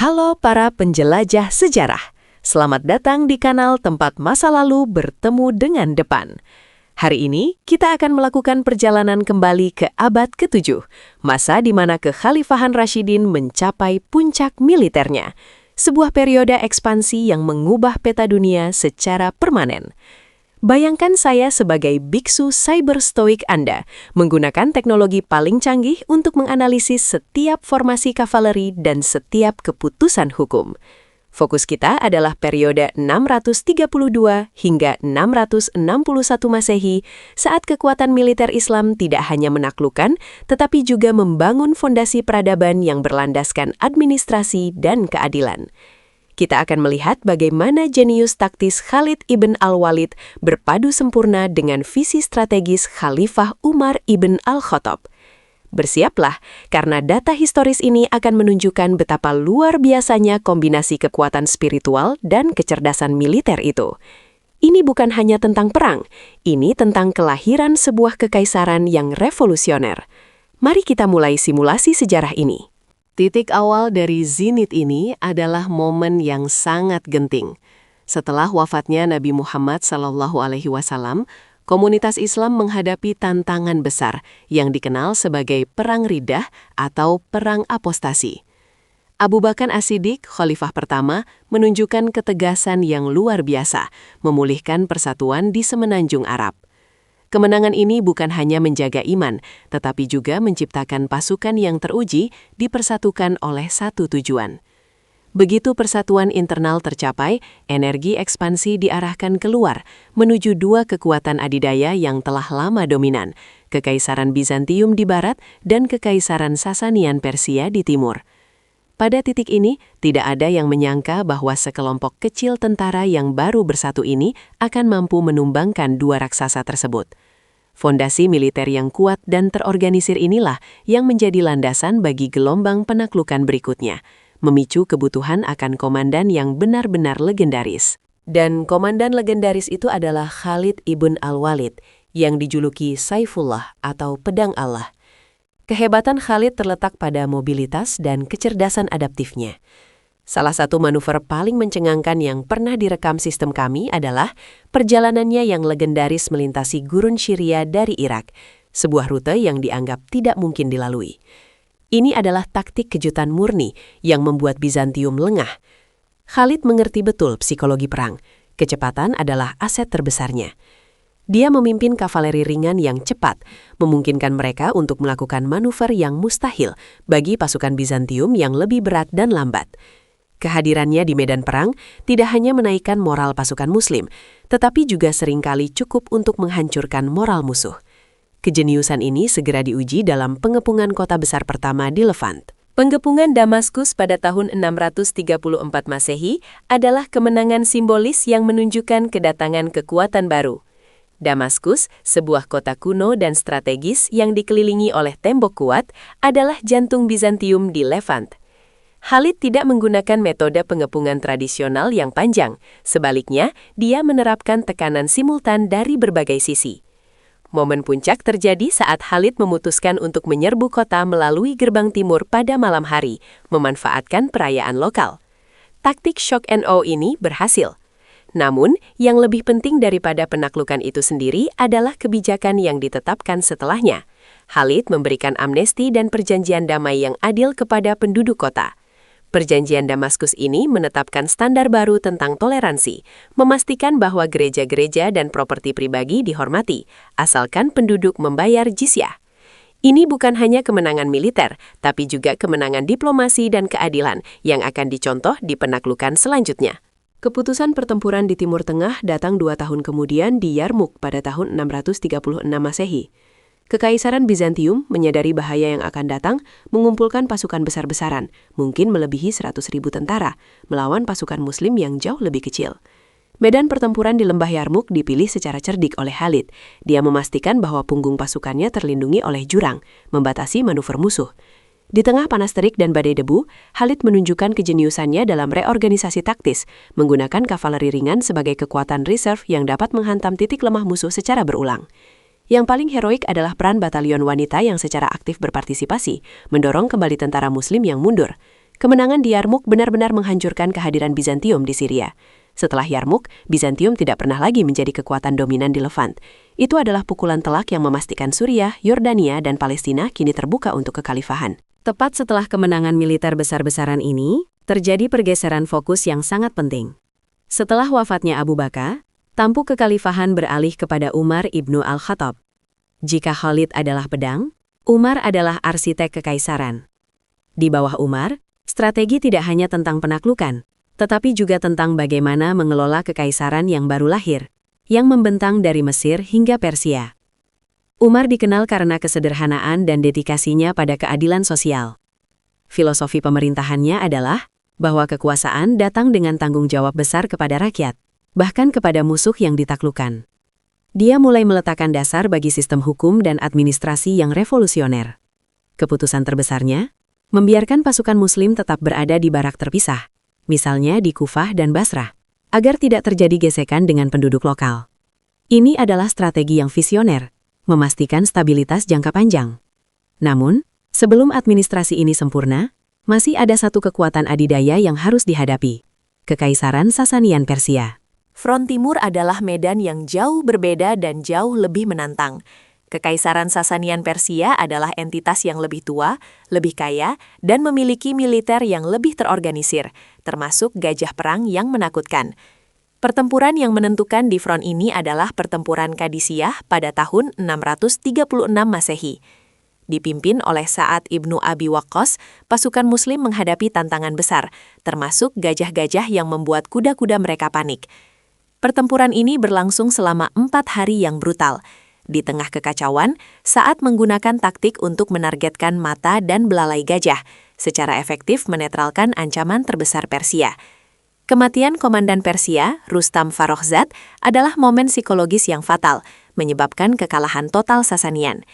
Halo para penjelajah sejarah. Selamat datang di kanal tempat masa lalu bertemu dengan depan. Hari ini kita akan melakukan perjalanan kembali ke abad ke-7, masa di mana kekhalifahan Rashidin mencapai puncak militernya. Sebuah periode ekspansi yang mengubah peta dunia secara permanen. Bayangkan saya sebagai biksu cyber stoik Anda, menggunakan teknologi paling canggih untuk menganalisis setiap formasi kavaleri dan setiap keputusan hukum. Fokus kita adalah periode 632 hingga 661 Masehi, saat kekuatan militer Islam tidak hanya menaklukkan, tetapi juga membangun fondasi peradaban yang berlandaskan administrasi dan keadilan. Kita akan melihat bagaimana jenius taktis Khalid ibn al-Walid berpadu sempurna dengan visi strategis Khalifah Umar ibn al-Khattab. Bersiaplah, karena data historis ini akan menunjukkan betapa luar biasanya kombinasi kekuatan spiritual dan kecerdasan militer itu. Ini bukan hanya tentang perang, ini tentang kelahiran sebuah kekaisaran yang revolusioner. Mari kita mulai simulasi sejarah ini. Titik awal dari zenit ini adalah momen yang sangat genting. Setelah wafatnya Nabi Muhammad SAW, komunitas Islam menghadapi tantangan besar yang dikenal sebagai Perang Riddah atau Perang Apostasi. Abu Bakar As-Siddiq, khalifah pertama, menunjukkan ketegasan yang luar biasa, memulihkan persatuan di semenanjung Arab. Kemenangan ini bukan hanya menjaga iman, tetapi juga menciptakan pasukan yang teruji dipersatukan oleh satu tujuan. Begitu persatuan internal tercapai, energi ekspansi diarahkan keluar, menuju dua kekuatan adidaya yang telah lama dominan, Kekaisaran Bizantium di barat dan Kekaisaran Sasanian Persia di timur. Pada titik ini, tidak ada yang menyangka bahwa sekelompok kecil tentara yang baru bersatu ini akan mampu menumbangkan dua raksasa tersebut. Fondasi militer yang kuat dan terorganisir inilah yang menjadi landasan bagi gelombang penaklukan berikutnya, memicu kebutuhan akan komandan yang benar-benar legendaris. Dan komandan legendaris itu adalah Khalid ibn al-Walid, yang dijuluki Saifullah atau Pedang Allah. Kehebatan Khalid terletak pada mobilitas dan kecerdasan adaptifnya. Salah satu manuver paling mencengangkan yang pernah direkam sistem kami adalah perjalanannya yang legendaris melintasi gurun Syria dari Irak, sebuah rute yang dianggap tidak mungkin dilalui. Ini adalah taktik kejutan murni yang membuat Bizantium lengah. Khalid mengerti betul psikologi perang. Kecepatan adalah aset terbesarnya. Dia memimpin kavaleri ringan yang cepat, memungkinkan mereka untuk melakukan manuver yang mustahil bagi pasukan Bizantium yang lebih berat dan lambat. Kehadirannya di medan perang tidak hanya menaikkan moral pasukan Muslim, tetapi juga seringkali cukup untuk menghancurkan moral musuh. Kejeniusan ini segera diuji dalam pengepungan kota besar pertama di Levant. Penggepungan Damaskus pada tahun 634 Masehi adalah kemenangan simbolis yang menunjukkan kedatangan kekuatan baru. Damaskus, sebuah kota kuno dan strategis yang dikelilingi oleh tembok kuat, adalah jantung Bizantium di Levant. Khalid tidak menggunakan metode pengepungan tradisional yang panjang. Sebaliknya, dia menerapkan tekanan simultan dari berbagai sisi. Momen puncak terjadi saat Khalid memutuskan untuk menyerbu kota melalui gerbang timur pada malam hari, memanfaatkan perayaan lokal. Taktik shock and awe ini berhasil. Namun, yang lebih penting daripada penaklukan itu sendiri adalah kebijakan yang ditetapkan setelahnya. Khalid memberikan amnesti dan perjanjian damai yang adil kepada penduduk kota. Perjanjian Damaskus ini menetapkan standar baru tentang toleransi, memastikan bahwa gereja-gereja dan properti pribadi dihormati, asalkan penduduk membayar jizyah. Ini bukan hanya kemenangan militer, tapi juga kemenangan diplomasi dan keadilan yang akan dicontoh di penaklukan selanjutnya. Keputusan pertempuran di Timur Tengah datang 2 tahun kemudian di Yarmouk pada tahun 636 Masehi. Kekaisaran Bizantium menyadari bahaya yang akan datang, mengumpulkan pasukan besar-besaran, mungkin melebihi 100.000 tentara, melawan pasukan Muslim yang jauh lebih kecil. Medan pertempuran di lembah Yarmouk dipilih secara cerdik oleh Khalid. Dia memastikan bahwa punggung pasukannya terlindungi oleh jurang, membatasi manuver musuh. Di tengah panas terik dan badai debu, Khalid menunjukkan kejeniusannya dalam reorganisasi taktis, menggunakan kavaleri ringan sebagai kekuatan reserve yang dapat menghantam titik lemah musuh secara berulang. Yang paling heroik adalah peran batalion wanita yang secara aktif berpartisipasi, mendorong kembali tentara Muslim yang mundur. Kemenangan di Yarmuk benar-benar menghancurkan kehadiran Bizantium di Syria. Setelah Yarmuk, Bizantium tidak pernah lagi menjadi kekuatan dominan di Levant. Itu adalah pukulan telak yang memastikan Suriah, Yordania, dan Palestina kini terbuka untuk kekhalifahan. Tepat setelah kemenangan militer besar-besaran ini, terjadi pergeseran fokus yang sangat penting. Setelah wafatnya Abu Bakar, tampuk kekhalifahan beralih kepada Umar ibnu al-Khattab. Jika Khalid adalah pedang, Umar adalah arsitek kekaisaran. Di bawah Umar, strategi tidak hanya tentang penaklukan, tetapi juga tentang bagaimana mengelola kekaisaran yang baru lahir, yang membentang dari Mesir hingga Persia. Umar dikenal karena kesederhanaan dan dedikasinya pada keadilan sosial. Filosofi pemerintahannya adalah bahwa kekuasaan datang dengan tanggung jawab besar kepada rakyat, bahkan kepada musuh yang ditaklukkan. Dia mulai meletakkan dasar bagi sistem hukum dan administrasi yang revolusioner. Keputusan terbesarnya, membiarkan pasukan Muslim tetap berada di barak terpisah, misalnya di Kufah dan Basrah, agar tidak terjadi gesekan dengan penduduk lokal. Ini adalah strategi yang visioner, memastikan stabilitas jangka panjang. Namun, sebelum administrasi ini sempurna, masih ada satu kekuatan adidaya yang harus dihadapi, Kekaisaran Sasanian Persia. Front Timur adalah medan yang jauh berbeda dan jauh lebih menantang. Kekaisaran Sasanian Persia adalah entitas yang lebih tua, lebih kaya, dan memiliki militer yang lebih terorganisir, termasuk gajah perang yang menakutkan. Pertempuran yang menentukan di front ini adalah pertempuran Qadisiyah pada tahun 636 Masehi. Dipimpin oleh Sa'ad ibnu Abi Waqqas, pasukan Muslim menghadapi tantangan besar, termasuk gajah-gajah yang membuat kuda-kuda mereka panik. Pertempuran ini berlangsung selama 4 hari yang brutal. Di tengah kekacauan, Sa'ad menggunakan taktik untuk menargetkan mata dan belalai gajah, secara efektif menetralkan ancaman terbesar Persia. Kematian komandan Persia, Rustam Farrokhzad, adalah momen psikologis yang fatal, menyebabkan kekalahan total Sasanian.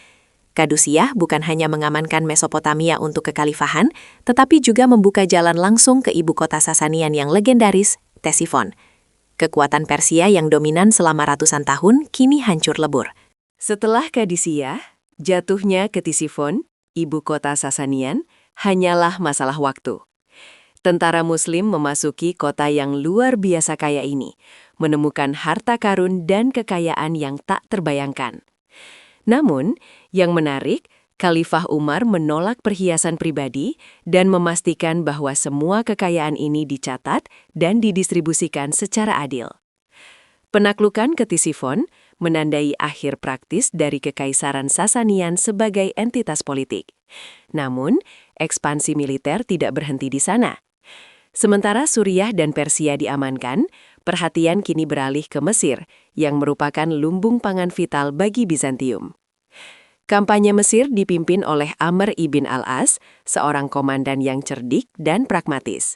Qadisiyah bukan hanya mengamankan Mesopotamia untuk kekhalifahan, tetapi juga membuka jalan langsung ke ibu kota Sasanian yang legendaris, Ctesifon. Kekuatan Persia yang dominan selama ratusan tahun kini hancur lebur. Setelah Qadisiyah, jatuhnya Ctesifon, ibu kota Sasanian, hanyalah masalah waktu. Tentara Muslim memasuki kota yang luar biasa kaya ini, menemukan harta karun dan kekayaan yang tak terbayangkan. Namun, yang menarik, Khalifah Umar menolak perhiasan pribadi dan memastikan bahwa semua kekayaan ini dicatat dan didistribusikan secara adil. Penaklukan Ctesifon menandai akhir praktis dari Kekaisaran Sasanian sebagai entitas politik. Namun, ekspansi militer tidak berhenti di sana. Sementara Suriah dan Persia diamankan, perhatian kini beralih ke Mesir, yang merupakan lumbung pangan vital bagi Bizantium. Kampanye Mesir dipimpin oleh Amr ibn al-As, seorang komandan yang cerdik dan pragmatis.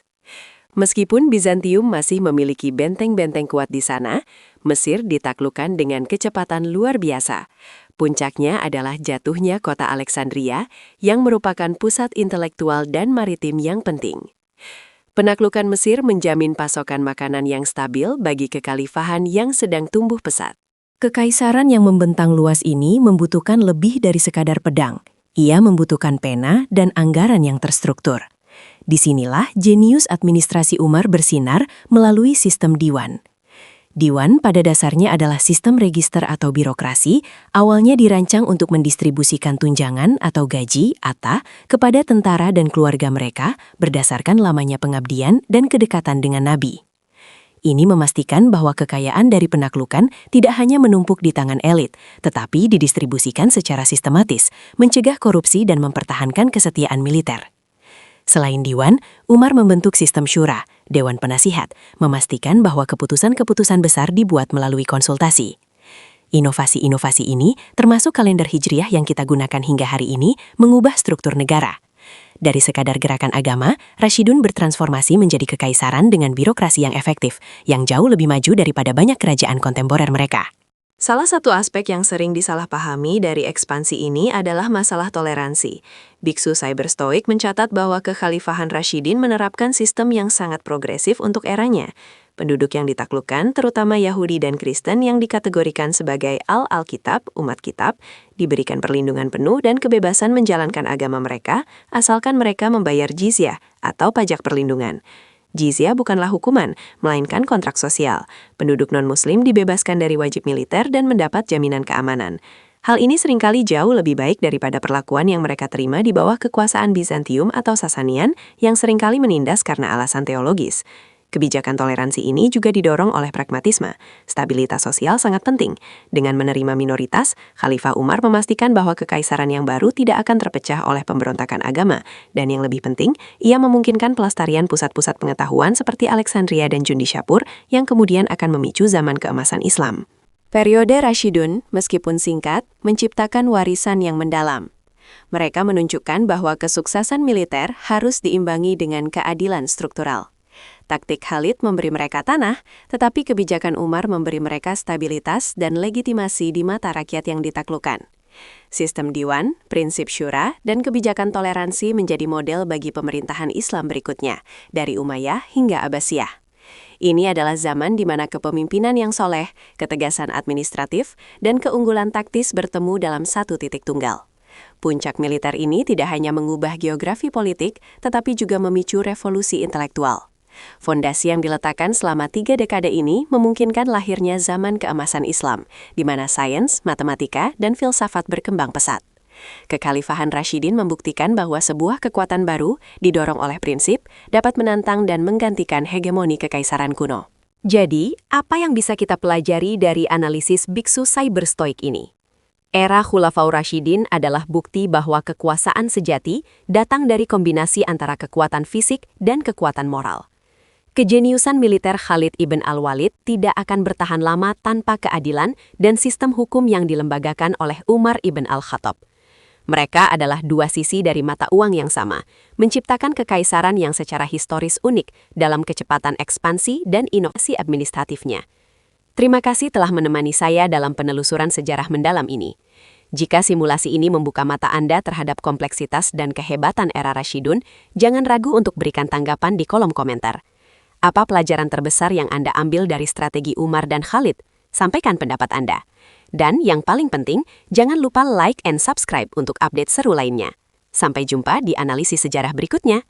Meskipun Bizantium masih memiliki benteng-benteng kuat di sana, Mesir ditaklukkan dengan kecepatan luar biasa. Puncaknya adalah jatuhnya kota Alexandria, yang merupakan pusat intelektual dan maritim yang penting. Penaklukan Mesir menjamin pasokan makanan yang stabil bagi kekhalifahan yang sedang tumbuh pesat. Kekaisaran yang membentang luas ini membutuhkan lebih dari sekadar pedang. Ia membutuhkan pena dan anggaran yang terstruktur. Disinilah jenius administrasi Umar bersinar melalui sistem diwan. Diwan pada dasarnya adalah sistem register atau birokrasi, awalnya dirancang untuk mendistribusikan tunjangan atau gaji (ATA) kepada tentara dan keluarga mereka berdasarkan lamanya pengabdian dan kedekatan dengan Nabi. Ini memastikan bahwa kekayaan dari penaklukan tidak hanya menumpuk di tangan elit, tetapi didistribusikan secara sistematis, mencegah korupsi dan mempertahankan kesetiaan militer. Selain Diwan, Umar membentuk sistem syura, Dewan Penasihat, memastikan bahwa keputusan-keputusan besar dibuat melalui konsultasi. Inovasi-inovasi ini, termasuk kalender Hijriah yang kita gunakan hingga hari ini, mengubah struktur negara. Dari sekadar gerakan agama, Rashidun bertransformasi menjadi kekaisaran dengan birokrasi yang efektif, yang jauh lebih maju daripada banyak kerajaan kontemporer mereka. Salah satu aspek yang sering disalahpahami dari ekspansi ini adalah masalah toleransi. Biksu Cyber Stoic mencatat bahwa kekhalifahan Rashidin menerapkan sistem yang sangat progresif untuk eranya. Penduduk yang ditaklukkan, terutama Yahudi dan Kristen yang dikategorikan sebagai Al-Alkitab, umat kitab, diberikan perlindungan penuh dan kebebasan menjalankan agama mereka, asalkan mereka membayar jizyah atau pajak perlindungan. Jizyah bukanlah hukuman, melainkan kontrak sosial. Penduduk non-muslim dibebaskan dari wajib militer dan mendapat jaminan keamanan. Hal ini seringkali jauh lebih baik daripada perlakuan yang mereka terima di bawah kekuasaan Bizantium atau Sasanian yang seringkali menindas karena alasan teologis. Kebijakan toleransi ini juga didorong oleh pragmatisme. Stabilitas sosial sangat penting. Dengan menerima minoritas, Khalifah Umar memastikan bahwa kekaisaran yang baru tidak akan terpecah oleh pemberontakan agama. Dan yang lebih penting, ia memungkinkan pelestarian pusat-pusat pengetahuan seperti Alexandria dan Jundishapur yang kemudian akan memicu zaman keemasan Islam. Periode Rashidun, meskipun singkat, menciptakan warisan yang mendalam. Mereka menunjukkan bahwa kesuksesan militer harus diimbangi dengan keadilan struktural. Taktik Khalid memberi mereka tanah, tetapi kebijakan Umar memberi mereka stabilitas dan legitimasi di mata rakyat yang ditaklukkan. Sistem diwan, prinsip syura, dan kebijakan toleransi menjadi model bagi pemerintahan Islam berikutnya, dari Umayyah hingga Abbasiyah. Ini adalah zaman di mana kepemimpinan yang soleh, ketegasan administratif, dan keunggulan taktis bertemu dalam satu titik tunggal. Puncak militer ini tidak hanya mengubah geografi politik, tetapi juga memicu revolusi intelektual. Fondasi yang diletakkan selama 3 dekade ini memungkinkan lahirnya zaman keemasan Islam, di mana sains, matematika, dan filsafat berkembang pesat. Kekhalifahan Rashidin membuktikan bahwa sebuah kekuatan baru, didorong oleh prinsip, dapat menantang dan menggantikan hegemoni kekaisaran kuno. Jadi, apa yang bisa kita pelajari dari analisis biksu cyber stoik ini? Era Khulafaur Rashidin adalah bukti bahwa kekuasaan sejati datang dari kombinasi antara kekuatan fisik dan kekuatan moral. Kejeniusan militer Khalid ibn al-Walid tidak akan bertahan lama tanpa keadilan dan sistem hukum yang dilembagakan oleh Umar ibn al-Khattab. Mereka adalah dua sisi dari mata uang yang sama, menciptakan kekaisaran yang secara historis unik dalam kecepatan ekspansi dan inovasi administratifnya. Terima kasih telah menemani saya dalam penelusuran sejarah mendalam ini. Jika simulasi ini membuka mata Anda terhadap kompleksitas dan kehebatan era Rashidun, jangan ragu untuk berikan tanggapan di kolom komentar. Apa pelajaran terbesar yang Anda ambil dari strategi Umar dan Khalid? Sampaikan pendapat Anda. Dan yang paling penting, jangan lupa like and subscribe untuk update seru lainnya. Sampai jumpa di analisis sejarah berikutnya.